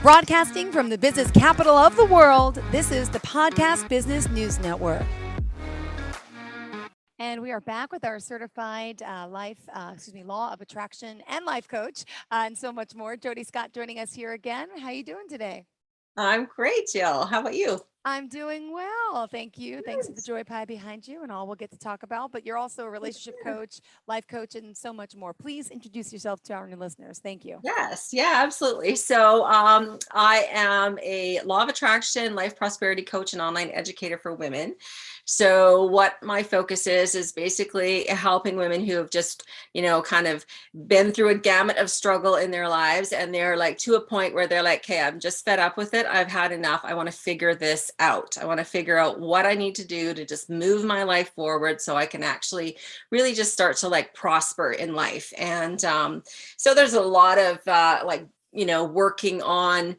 Broadcasting from the business capital of the world, this is the Podcast Business News Network. And we are back with our certified law of attraction and life coach and so much more. Jodi Scott joining us here again. How are you doing today? I'm great, Jill. How about you? I'm doing well. Thank you. Thanks for the joy pie behind you and all we'll get to talk about. But you're also a relationship coach, life coach, and so much more. Please introduce yourself to our new listeners. Thank you. Yes, yeah, absolutely. So I am a law of attraction, life prosperity coach, and online educator for women. So what my focus is basically helping women who have just, kind of been through a gamut of struggle in their lives. And they're like to a point where they're like, okay, I'm just fed up with it. I've had enough. I want to figure this out. I want to figure out what I need to do to just move my life forward so I can actually really just start to like prosper in life. And so there's a lot of working on,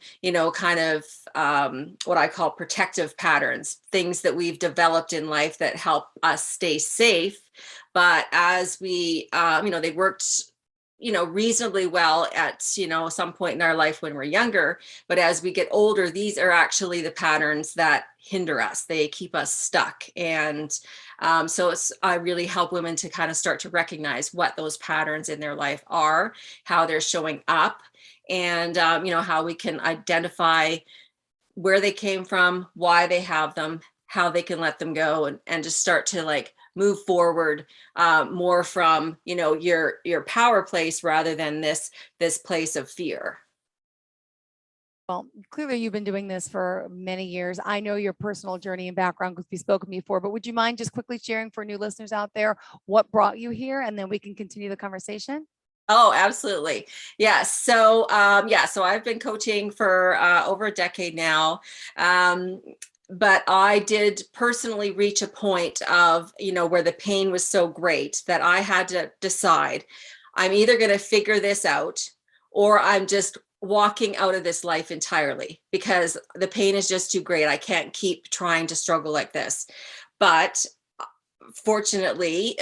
kind of what I call protective patterns, things that we've developed in life that help us stay safe. But as we, they worked, reasonably well at, some point in our life when we're younger. But as we get older, these are actually the patterns that hinder us. They keep us stuck. And I really help women to kind of start to recognize what those patterns in their life are, how they're showing up, and how we can identify where they came from, why they have them, how they can let them go, and just start to like move forward more from your power place rather than this place of fear. Well, clearly you've been doing this for many years. I know your personal journey and background because we've spoken before, but would you mind just quickly sharing for new listeners out there what brought you here, and then we can continue the conversation? Oh, absolutely. Yes. So I've been coaching for over a decade now. But I did personally reach a point of, where the pain was so great that I had to decide I'm either going to figure this out or I'm just walking out of this life entirely because the pain is just too great. I can't keep trying to struggle like this. But fortunately,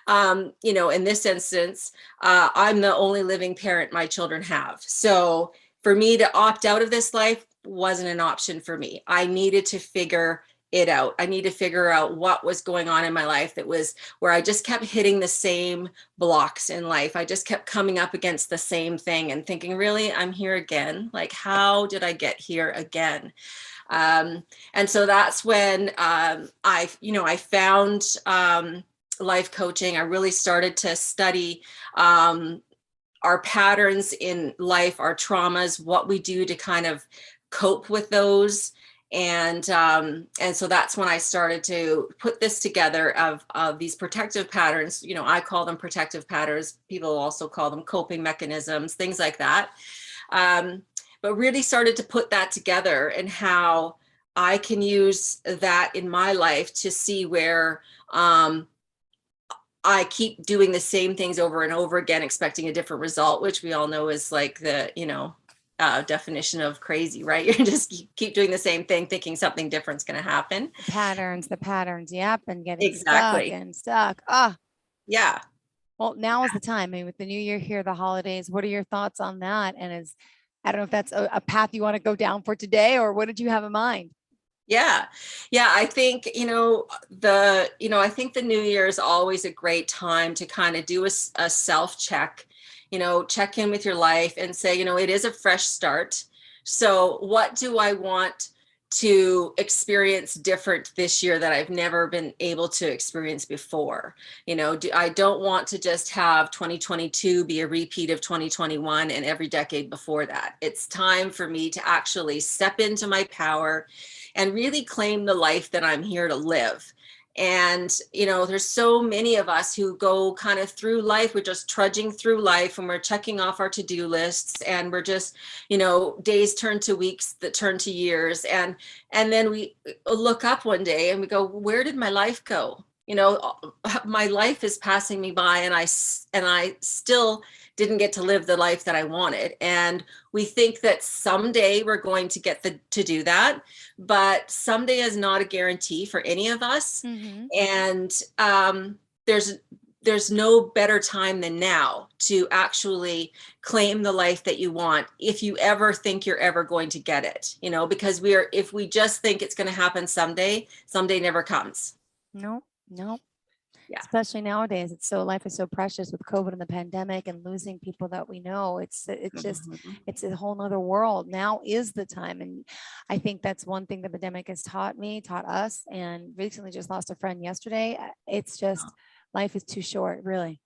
in this instance, I'm the only living parent my children have. So for me to opt out of this life wasn't an option for me. I needed to figure it out. I need to figure out what was going on in my life that was where I just kept hitting the same blocks in life. I just kept coming up against the same thing and thinking, really, I'm here again. Like, how did I get here again? And so that's when I found life coaching. I really started to study our patterns in life, our traumas, what we do to kind of cope with those. And so that's when I started to put this together of these protective patterns. I call them protective patterns. People also call them coping mechanisms, things like that. But really started to put that together and how I can use that in my life to see where I keep doing the same things over and over again, expecting a different result, which we all know is like the, definition of crazy, right? You just keep doing the same thing, thinking something different's going to happen. The patterns. Yep. And getting Exactly. stuck. Ah, yeah. Well, now is the time. I mean, with the new year here, the holidays, what are your thoughts on that? And I don't know if that's a path you want to go down for today, or what did you have in mind? Yeah. I think, I think the new year is always a great time to kind of do a self check, check in with your life and say, it is a fresh start. So what do I want to experience different this year that I've never been able to experience before? I don't want to just have 2022 be a repeat of 2021 and every decade before that. It's time for me to actually step into my power and really claim the life that I'm here to live. And, there's so many of us who go kind of through life. We're just trudging through life and we're checking off our to-do lists and we're just, days turn to weeks that turn to years. And then we look up one day and we go, where did my life go? My life is passing me by and I still didn't get to live the life that I wanted. And we think that someday we're going to get to do that, but someday is not a guarantee for any of us. Mm-hmm. And there's there's no better time than now to actually claim the life that you want, if you ever think you're ever going to get it, because if we just think it's going to happen someday, someday never comes. No, no. Yeah. Especially nowadays, life is so precious with COVID and the pandemic and losing people that we know. Mhm. It's a whole nother world. Now is the time. And I think that's one thing the pandemic has taught us, and recently just lost a friend yesterday. It's just, life is too short, really.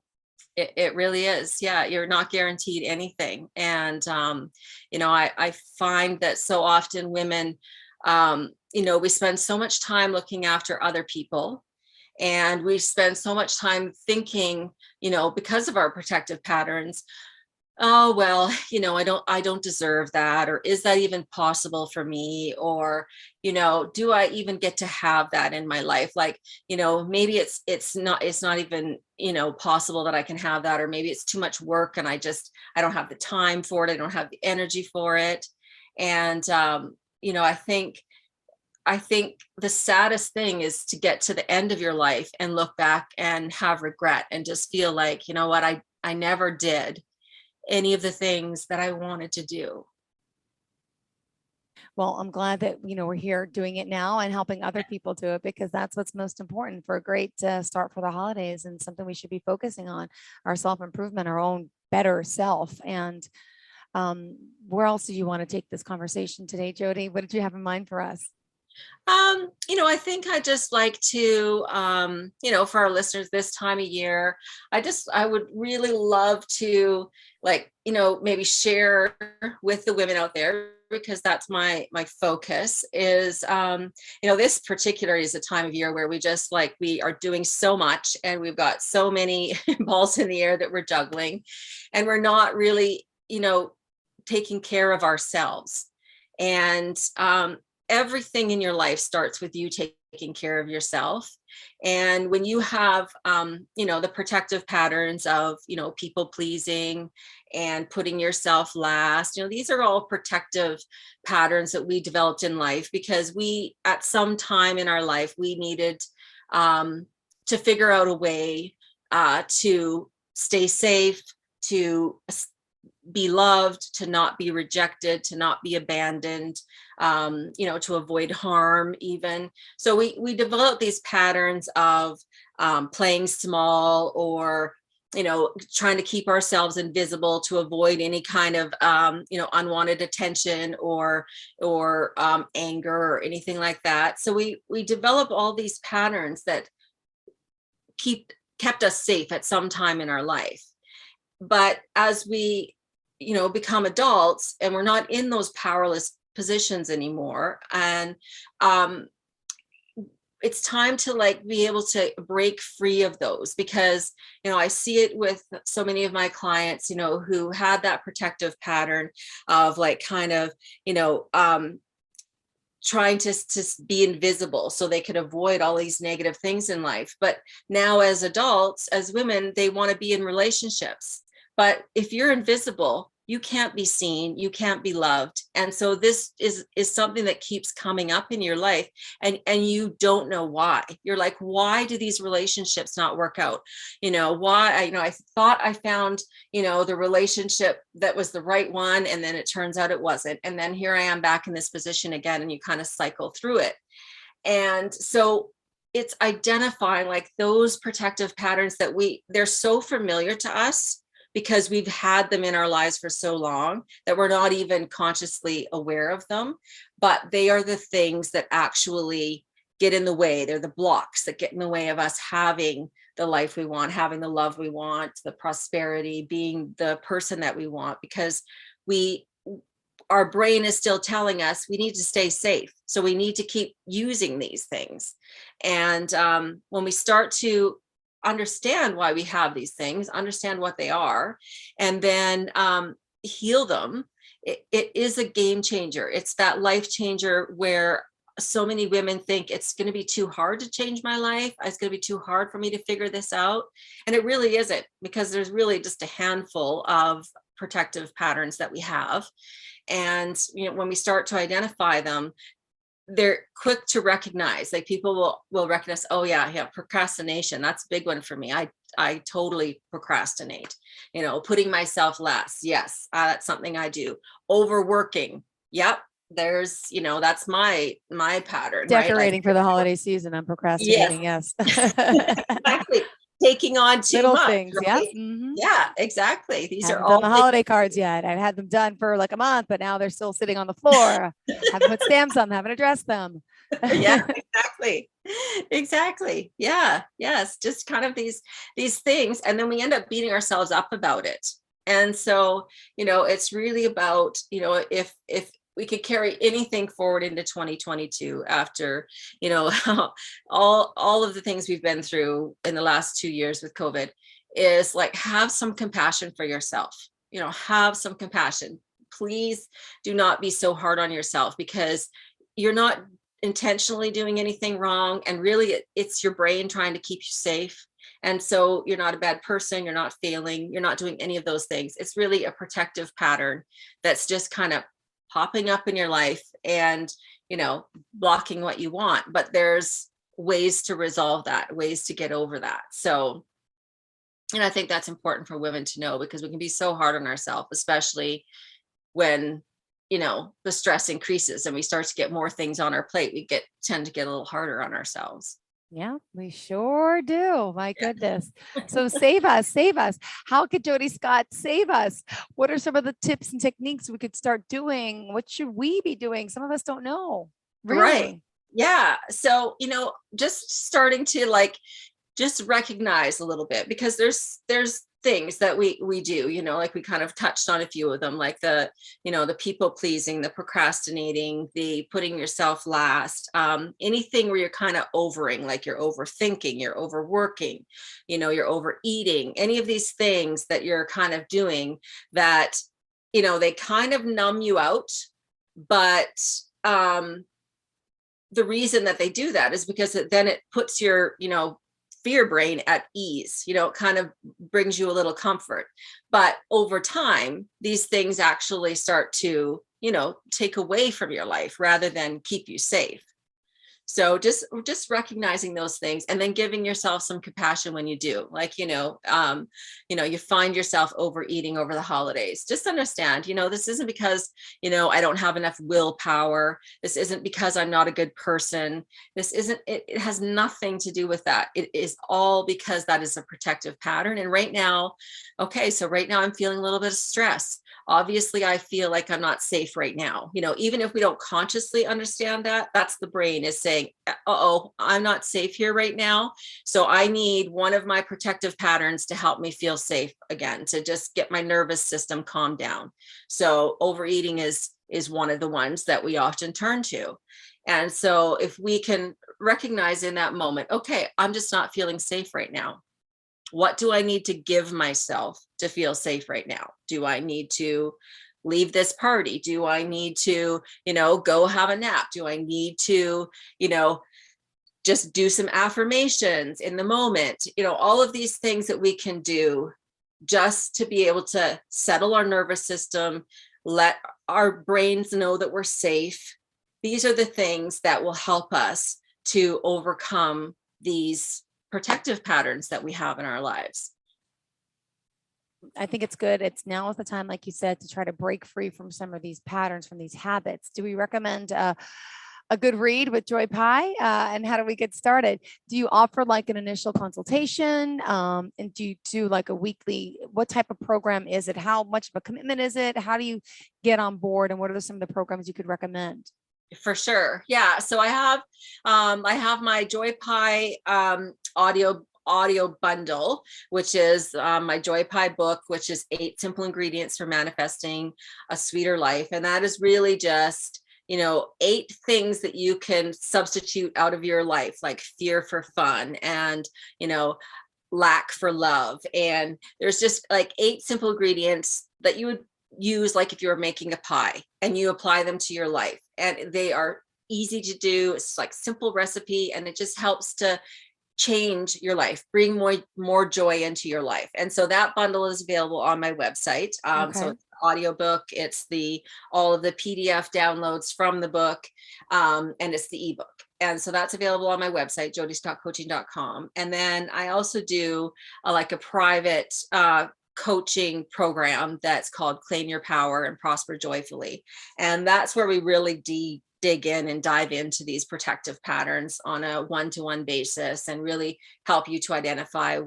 It really is. Yeah, you're not guaranteed anything. And, I find that so often women, we spend so much time looking after other people, and we spend so much time thinking, because of our protective patterns, oh well, I don't deserve that, or is that even possible for me, or do I even get to have that in my life? Like, maybe it's not even possible that I can have that, or maybe it's too much work and I don't have the time for it, I don't have the energy for it. And I think the saddest thing is to get to the end of your life and look back and have regret and just feel like, you know what, I never did any of the things that I wanted to do. Well, I'm glad that, we're here doing it now and helping other people do it, because that's what's most important for a great start for the holidays, and something we should be focusing on, our self-improvement, our own better self. And where else do you want to take this conversation today, Jodi? What did you have in mind for us? I think I just like to, for our listeners this time of year, I would really love to, like, maybe share with the women out there, because that's my focus is, this particular is a time of year where we are doing so much, and we've got so many balls in the air that we're juggling, and we're not really, taking care of ourselves. And, everything in your life starts with you taking care of yourself. And when you have, the protective patterns of, people pleasing and putting yourself last, these are all protective patterns that we developed in life, because we, at some time in our life, we needed, to figure out a way, to stay safe, to be loved, to not be rejected, to not be abandoned, to avoid harm even. So we develop these patterns of, playing small, or trying to keep ourselves invisible to avoid any kind of, unwanted attention, or anger, or anything like that. So we develop all these patterns that kept us safe at some time in our life. But as we become adults, and we're not in those powerless positions anymore, and, it's time to, like, be able to break free of those, because I see it with so many of my clients, who had that protective pattern of, like, kind of, trying to be invisible so they could avoid all these negative things in life. But now, as adults, as women, they want to be in relationships. But if you're invisible, you can't be seen, you can't be loved. And so this is something that keeps coming up in your life, and you don't know why. You're like, why do these relationships not work out? Why, I thought I found, the relationship that was the right one, and then it turns out it wasn't. And then here I am back in this position again, and you kind of cycle through it. And so it's identifying, like, those protective patterns that they're so familiar to us, because we've had them in our lives for so long that we're not even consciously aware of them. But they are the things that actually get in the way. They're the blocks that get in the way of us having the life we want, having the love we want, the prosperity, being the person that we want, because we our brain is still telling us we need to stay safe. So we need to keep using these things. And, when we start to understand why we have these things, understand what they are, and then, heal them, it is a game changer. It's that life changer where so many women think it's going to be too hard to change my life. It's going to be too hard for me to figure this out. And it really isn't, because there's really just a handful of protective patterns that we have. And when we start to identify them, they're quick to recognize. Like, people will recognize, oh yeah, procrastination, that's a big one for me. I totally procrastinate. Putting myself last. Yes, that's something I do. Overworking. Yep. That's my pattern, right? Decorating for the holiday season. I'm Yes, procrastinating. Yes. exactly. Taking on too Little much, things. Yep. right? Yeah, exactly. These are Haven't done all the things. holiday cards yet. I've had them done for like a month, but now they're still sitting on the floor. Haven't put stamps on them, haven't addressed them. Yeah, exactly. Exactly. Yeah. Yes. Just kind of these things. And then we end up beating ourselves up about it. And so, it's really about, if we could carry anything forward into 2022 after, all of the things we've been through in the last 2 years with COVID, is like, have some compassion for yourself. Have some compassion. Please do not be so hard on yourself, because you're not intentionally doing anything wrong, and really it's your brain trying to keep you safe. And so you're not a bad person, you're not failing, you're not doing any of those things. It's really a protective pattern that's just kind of popping up in your life and blocking what you want. But there's ways to resolve that, ways to get over that. So, and I think that's important for women to know, because we can be so hard on ourselves, especially when the stress increases and we start to get more things on our plate. We tend to get a little harder on ourselves. Yeah, we sure do. My Yeah. goodness. So save us, save us. How could Jodi Scott save us? What are some of the tips and techniques we could start doing? What should we be doing? Some of us don't know. Right. Really? Yeah. So, just starting to like just recognize a little bit, because there's things that we do, like we kind of touched on a few of them, like the people pleasing, the procrastinating, the putting yourself last, anything where you're kind of overing, like you're overthinking, you're overworking, you're overeating, any of these things that you're kind of doing that they kind of numb you out. But the reason that they do that is because then it puts your fear brain at ease. It kind of brings you a little comfort. But over time, these things actually start to take away from your life rather than keep you safe. So just recognizing those things, and then giving yourself some compassion when you do, like, you find yourself overeating over the holidays. Just understand, this isn't because, I don't have enough willpower. This isn't because I'm not a good person. It has nothing to do with that. It is all because that is a protective pattern. And right now, so right now I'm feeling a little bit of stress. Obviously, I feel like I'm not safe right now. Even if we don't consciously understand that, that's the brain is saying, uh-oh, I'm not safe here right now. So I need one of my protective patterns to help me feel safe again, to just get my nervous system calmed down. So overeating is one of the ones that we often turn to. And so if we can recognize in that moment, okay, I'm just not feeling safe right now. What do I need to give myself to feel safe right now? Do I need to leave this party? Do I need to, go have a nap? Do I need to, just do some affirmations in the moment? All of these things that we can do just to be able to settle our nervous system, let our brains know that we're safe. These are the things that will help us to overcome these protective patterns that we have in our lives. I think it's good. It's now is the time, like you said, to try to break free from some of these patterns, from these habits. Do we recommend a good read with Joy Pie? And how do we get started? Do you offer like an initial consultation? And do you do like a weekly, what type of program is it? How much of a commitment is it? How do you get on board? And what are some of the programs you could recommend? For sure. Yeah. So I have my Joy Pie audio bundle, which is my Joy Pie book, which is 8 Simple Ingredients for Manifesting a Sweeter Life. And that is really just 8 things that you can substitute out of your life, like fear for fun, and lack for love. And there's just like 8 simple ingredients that you would use, like if you were making a pie, and you apply them to your life, and they are easy to do. It's like simple recipe, and it just helps to change your life, bring more joy into your life. And so that bundle is available on my website. So Okay. it's the audiobook, it's all of the PDF downloads from the book, and it's the ebook. And so that's available on my website, jodiscottcoaching.com. And then I also do like a private coaching program that's called Claim Your Power and Prosper Joyfully. And that's where we really dig in and dive into these protective patterns on a one-to-one basis and really help you to identify,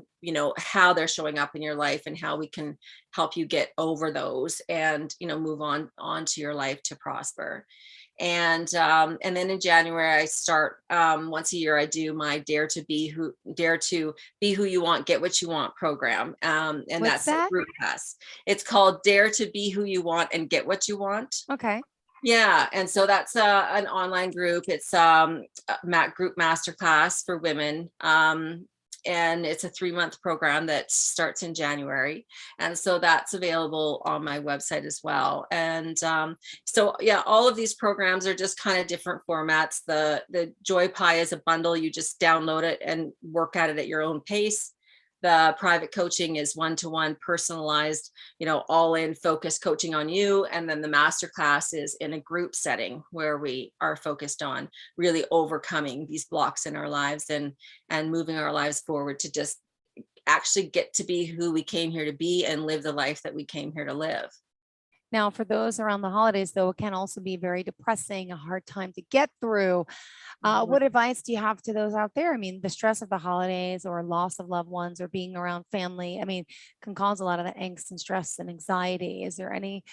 how they're showing up in your life and how we can help you get over those and, move on to your life to prosper. And then in January, I start once a year. I do my Dare to Be Who You Want, Get What You Want program, and What's that's a that? group class. It's called Dare to Be Who You Want and Get What You Want. Okay. Yeah, and so that's an online group. It's a group masterclass for women. And it's a 3-month program that starts in January. And so that's available on my website as well. And so, yeah, all of these programs are just kind of different formats. The Joy Pie is a bundle. You just download it and work at it at your own pace. The private coaching is one-to-one personalized, all in focus coaching on you. And then the masterclass is in a group setting where we are focused on really overcoming these blocks in our lives and moving our lives forward to just actually get to be who we came here to be and live the life that we came here to live. Now, for those around the holidays, though, it can also be very depressing, a hard time to get through. What advice do you have to those out there? I mean, the stress of the holidays or loss of loved ones or being around family, I mean, can cause a lot of the angst and stress and anxiety. Is there any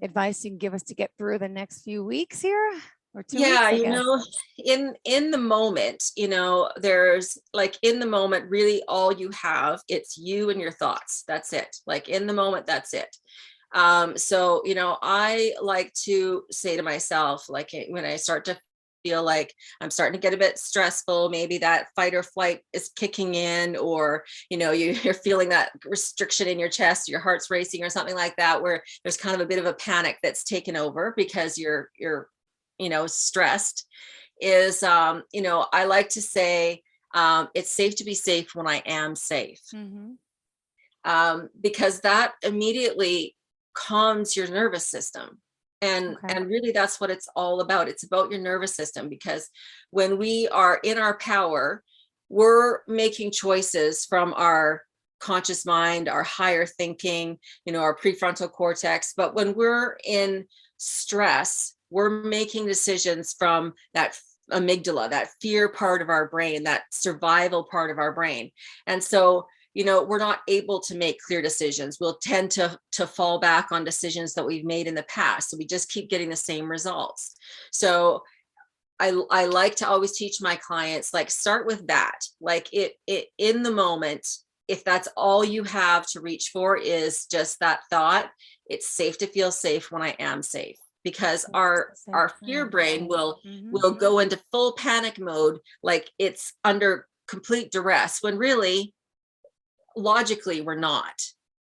advice you can give us to get through the next few weeks here or 2 weeks, Yeah, I guess? in the moment, there's like in the moment, really all you have, it's you and your thoughts. That's it. Like in the moment, that's it. So, I like to say to myself, like when I start to feel like I'm starting to get a bit stressful, maybe that fight or flight is kicking in, or, you're feeling that restriction in your chest, your heart's racing or something like that, where there's kind of a bit of a panic that's taken over because you're stressed is, I like to say, it's safe to be safe when I am safe. Mhm. Because that immediately calms your nervous system. Okay. And really that's what it's all about. It's about your nervous system, because when we are in our power, we're making choices from our conscious mind, our higher thinking, our prefrontal cortex. But when we're in stress, we're making decisions from that amygdala, that fear part of our brain, that survival part of our brain. And so we're not able to make clear decisions. We'll tend to fall back on decisions that we've made in the past. So we just keep getting the same results. So I like to always teach my clients, like, start with that. Like it in the moment, if that's all you have to reach for is just that thought, it's safe to feel safe when I am safe. Because our fear brain will go into full panic mode, like it's under complete duress, when really logically we're not.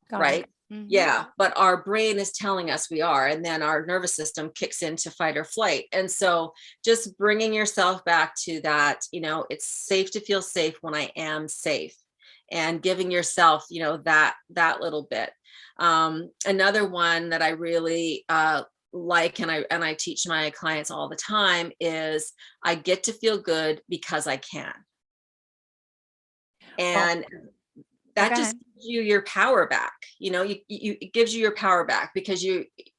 Got it. Right. Yeah, but our brain is telling us we are, and then our nervous system kicks into fight or flight. And so just bringing yourself back to that, it's safe to feel safe when I am safe, and giving yourself, that little bit. Another one that I really like, and I teach my clients all the time, is I get to feel good because I can. Well, And that go just ahead. gives you your power back. It gives you your power back, because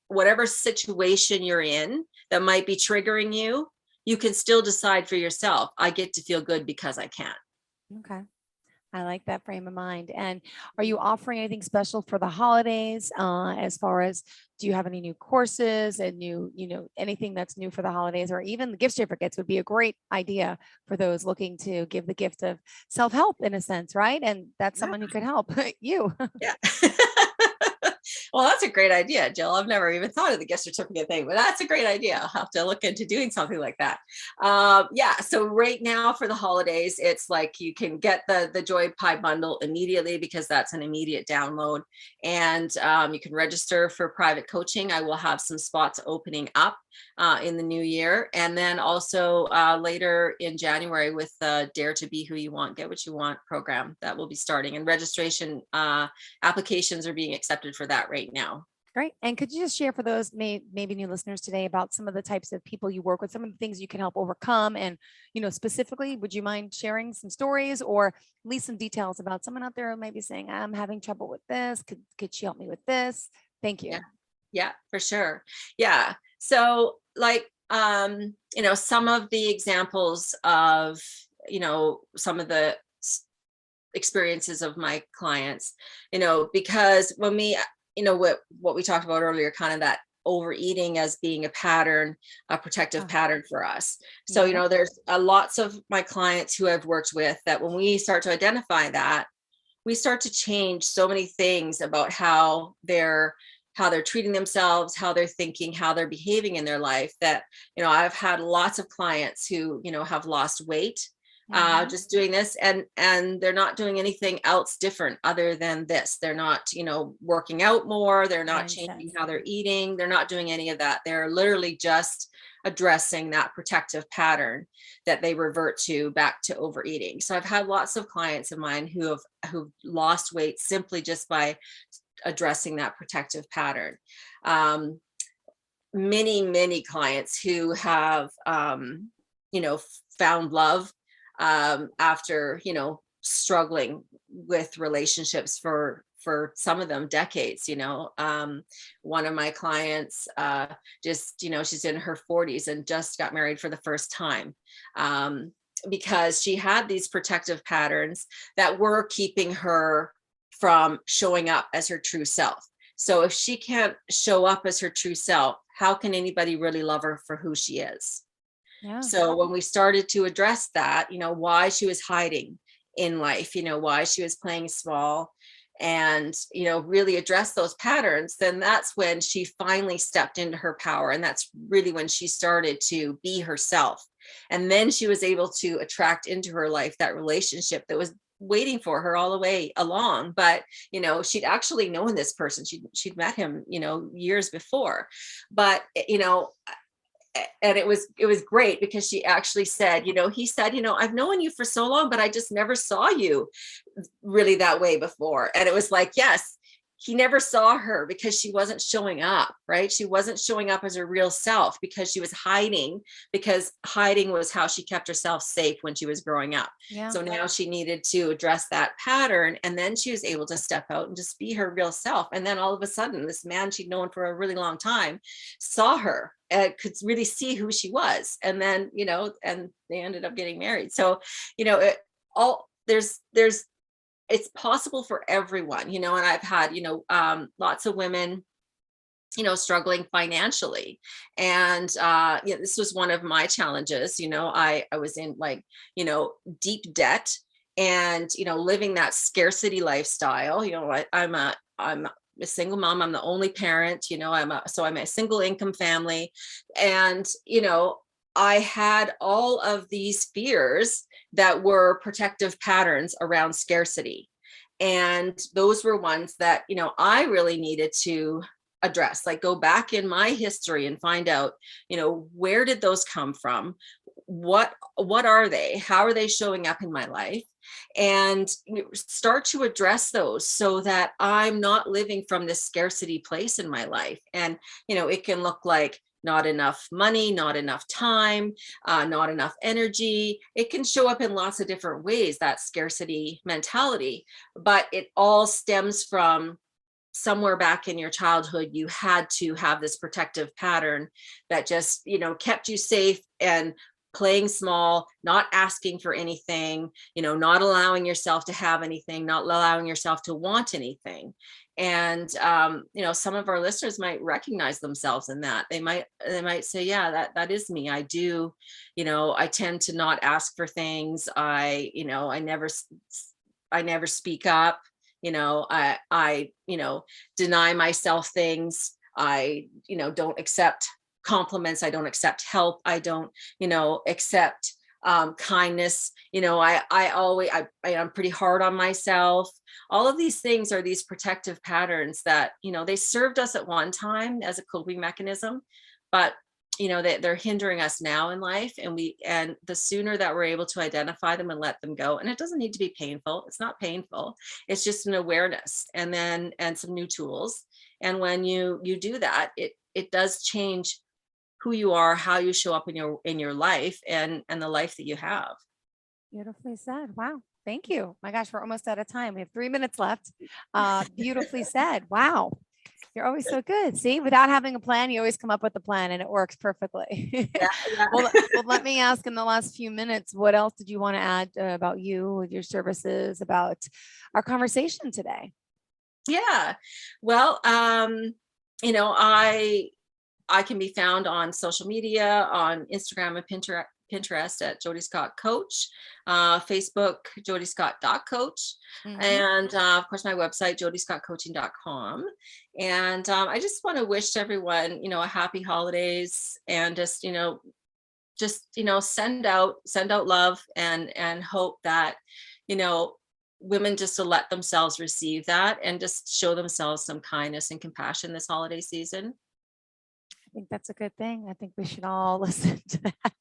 whatever situation you're in that might be triggering you, you can still decide for yourself, I get to feel good because I can. Okay. I like that frame of mind. And are you offering anything special for the holidays? As far as, do you have any new courses and new, anything that's new for the holidays, or even the gift certificates would be a great idea for those looking to give the gift of self-help in a sense, right? And that's Yeah. someone who could help you. Yeah. Well, that's a great idea, Jill. I've never even thought of the gift certificate thing, but that's a great idea. I'll have to look into doing something like that. Yeah. So right now for the holidays, it's like you can get the Joy Pie bundle immediately, because that's an immediate download. And you can register for private coaching. I will have some spots opening up in the new year. And then also later in January with the Dare to Be Who You Want, Get What You Want program that will be starting, and registration applications are being accepted for that right now. Great. And could you just share for those maybe new listeners today about some of the types of people you work with, some of the things you can help overcome? And, specifically, would you mind sharing some stories or at least some details about someone out there who might be saying, I'm having trouble with this. Could she help me with this? Thank Yeah. you. Yeah, for sure. Yeah. So like, some of the examples of, some of the experiences of my clients, because when we, what we talked about earlier, kind of that overeating as being a pattern, a protective Ah, pattern for us. So, yep. there's lots of my clients who I've worked with that when we start to identify that, we start to change so many things about how they're treating themselves, how they're thinking, how they're behaving in their life, that I've had lots of clients who have lost weight Hmm. just doing this, and they're not doing anything else different other than this. They're not working out more, they're not Mindset. changing how they're eating, they're not doing any of that. They're literally just addressing that protective pattern that they revert to back to overeating. So I've had lots of clients of mine who've lost weight simply just by addressing that protective pattern. Um, many clients who have found love after struggling with relationships for some of them decades. One of my clients just she's in her 40s and just got married for the first time, because she had these protective patterns that were keeping her from showing up as her true self. So if she can't show up as her true self, how can anybody really love her for who she is? Yeah. So when we started to address that, why she was hiding in life, why she was playing small, and, really address those patterns, then that's when she finally stepped into her power. And that's really when she started to be herself. And then she was able to attract into her life that relationship that was waiting for her all the way along. But, she'd actually known this person. She'd met him, years before. But, and it was great because she actually said, he said, I've known you for so long, but I just never saw you really that way before. And it was like, yes, he never saw her because she wasn't showing up, right? She wasn't showing up as her real self because she was hiding, because hiding was how she kept herself safe when she was growing up. Yeah. So now she needed to address that pattern. And then she was able to step out and just be her real self. And then all of a sudden, this man she'd known for a really long time saw her and could really see who she was. And then, and they ended up getting married. So, all there's it's possible for everyone, and I've had, lots of women, struggling financially. And this was one of my challenges. I was in, like, deep debt, and living that scarcity lifestyle. I'm a single mom. I'm the only parent. I'm a single income family. And I had all of these fears that were protective patterns around scarcity. And those were ones that, I really needed to address, like go back in my history and find out, where did those come from? What are they? How are they showing up in my life? And start to address those so that I'm not living from this scarcity place in my life. And, it can look like not enough money, not enough time, not enough energy. It can show up in lots of different ways, that scarcity mentality, but it all stems from somewhere back in your childhood. You had to have this protective pattern that just kept you safe and playing small, not asking for anything, not allowing yourself to have anything, not allowing yourself to want anything. And some of our listeners might recognize themselves in that. They might say, yeah, that is me. I do, I tend to not ask for things. I never speak up. I deny myself things. I don't accept compliments. I don't accept help. I don't accept kindness. I'm pretty hard on myself. All of these things are these protective patterns that they served us at one time as a coping mechanism, but they're hindering us now in life, and the sooner that we're able to identify them and let them go, and it doesn't need to be painful. It's not painful. It's just an awareness, and some new tools. And when you do that, it does change who you are, how you show up in your life, and the life that you have. Beautifully said. Wow. Thank you. My gosh, we're almost out of time. We have 3 minutes left. Beautifully said. Wow. You're always so good. See, without having a plan, you always come up with a plan and it works perfectly. Yeah. Well, let me ask in the last few minutes, what else did you want to add about you, with your services, about our conversation today? Yeah. Well, I can be found on social media, on Instagram and Pinterest at Jodi Scott Coach, Facebook, jodiscott.coach, Mhm. and of course my website, jodiscottcoaching.com. And I just want to wish everyone, a happy holidays, and send out love, and hope that, women just to let themselves receive that, and just show themselves some kindness and compassion this holiday season. I think that's a good thing. I think we should all listen to that.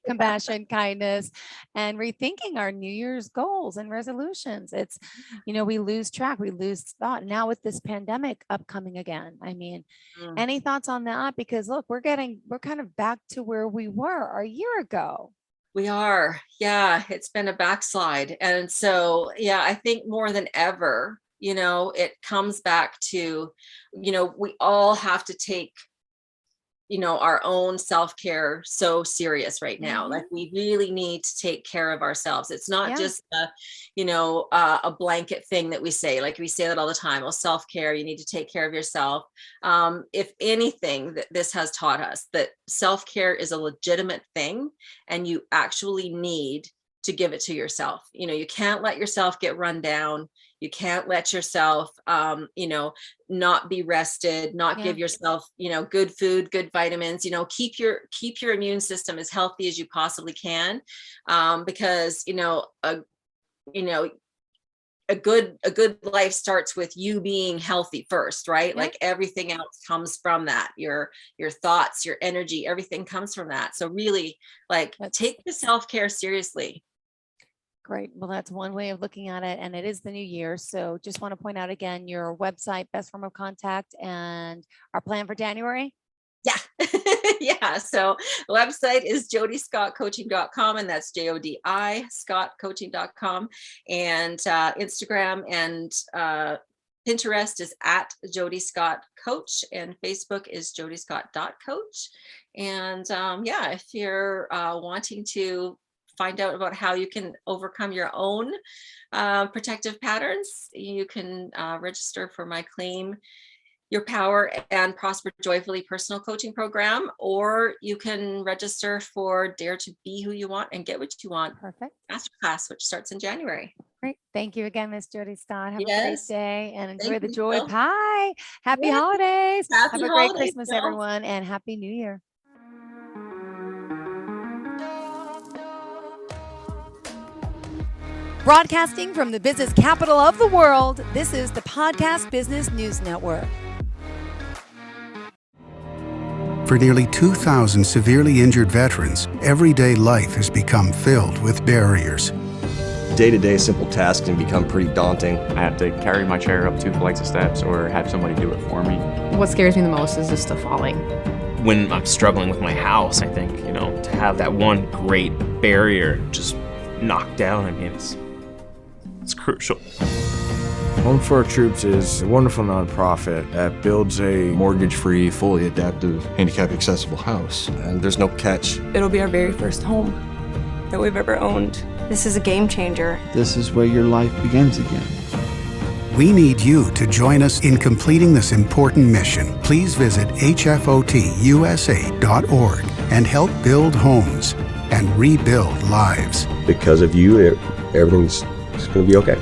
Compassion, kindness, and rethinking our New Year's goals and resolutions. It's, we lose track, we lose thought. Now with this pandemic upcoming again, I mean, Mm. any thoughts on that? Because look, we're kind of back to where we were a year ago. We are. Yeah, it's been a backslide. And so, yeah, I think more than ever, it comes back to, we all have to take, our own self-care so serious right now. Like, Mhm. we really need to take care of ourselves. It's not Yeah. just a blanket thing that we say. Like, we say that all the time. Well, self-care, you need to take care of yourself. If anything, this has taught us that self-care is a legitimate thing, and you actually need to give it to yourself. You can't let yourself get run down. You can't let yourself not be rested, not Yeah. give yourself, good food, good vitamins. Keep your immune system as healthy as you possibly can, because you know a good life starts with you being healthy first, right? Yeah. Like, everything else comes from that. Your thoughts, your energy, everything comes from that. So really, like, That's take the self-care seriously. great. Well, that's one way of looking at it. And it is the new year. So just want to point out again, your website, best form of contact, and our plan for January. Yeah. Yeah. So website is jodiscottcoaching.com, and that's JODI scottcoaching.com. And Instagram and Pinterest is at Jodi Scott Coach, and Facebook is jodiscott.coach. And yeah, if you're wanting to find out about how you can overcome your own protective patterns, you can register for my Claim Your Power and Prosper Joyfully personal coaching program, or you can register for Dare to Be Who You Want and Get What You Want Perfect. masterclass, which starts in January. Great. Thank you again, Miss Jodi Scott. Have a great Yes. day and enjoy Thank the you, joy Jill. pie. Happy Yeah. holidays. Happy Have a great holidays, Christmas, Jill. everyone, and Happy New Year. Broadcasting from the business capital of the world, this is the Podcast Business News Network. For nearly 2,000 severely injured veterans, everyday life has become filled with barriers. Day-to-day simple tasks can become pretty daunting. I have to carry my chair up 2 flights of steps or have somebody do it for me. What scares me the most is just the falling. When I'm struggling with my house, I think, to have that one great barrier just knocked down, I mean, it's crucial. Home for Our Troops is a wonderful nonprofit that builds a mortgage-free, fully adaptive, handicap-accessible house. And there's no catch. It'll be our very first home that we've ever owned. This is a game changer. This is where your life begins again. We need you to join us in completing this important mission. Please visit hfotusa.org and help build homes and rebuild lives. Because of you, everything's going to be okay.